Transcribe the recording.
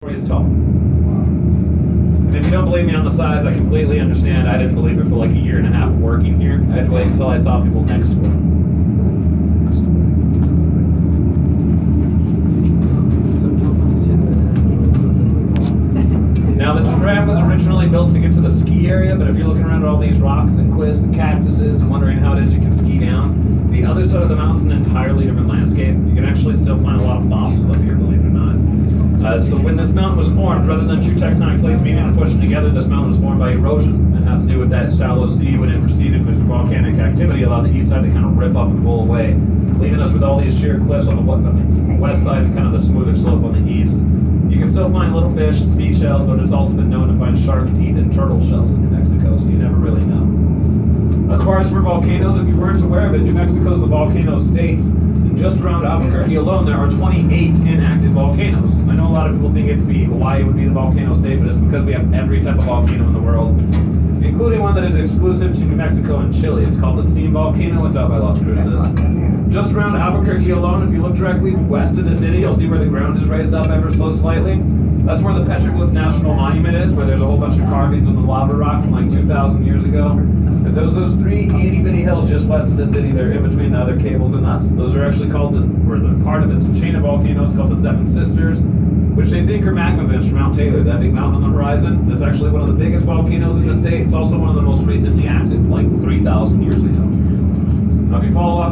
stories tall. And if you don't believe me on the size, I completely understand. I didn't believe it for like a year and a half of working here. I had to wait until I saw people next to it. Now the tram was originally built to get to the ski area, but if you're looking around at all these rocks and cliffs and cactuses and wondering how it is you can ski down, the other side of the mountain's an entirely different landscape. You can actually still find a lot of fossils up here, believe it or not. So when this mountain was formed, rather than two tectonic plates meeting and pushing together, this mountain was formed by erosion. It has to do with that shallow sea when it proceeded with volcanic activity, allowed the east side to kind of rip up and pull away, leaving us with all these sheer cliffs on the west side and kind of the smoother slope on the east. You can still find little fish, seashells, but it's also been known to find shark teeth and turtle shells in New Mexico, so you never really know. As far as for volcanoes, if you weren't aware of it, New Mexico is the volcano state. And just around Albuquerque alone, there are 28 inactive volcanoes. I know a lot of people think it'd be Hawaii would be the volcano state, but it's because we have every type of volcano in the world, including one that is exclusive to New Mexico and Chile. It's called the Steam Volcano. It's out by Las Cruces. Just around Albuquerque alone, if you look directly west of the city, you'll see where the ground is raised up ever so slightly. That's where the Petroglyph National Monument is, where there's a whole bunch of carvings of the lava rock from like 2,000 years ago. And those three itty-bitty hills just west of the city, they're in between the other cables and us. Those are actually called, the part of this chain of volcanoes called the Seven Sisters, which they think are magma vents from Mount Taylor, that big mountain on the horizon. That's actually one of the biggest volcanoes in the state. It's also one of the most recently active, like 3,000 years ago. Now if you follow up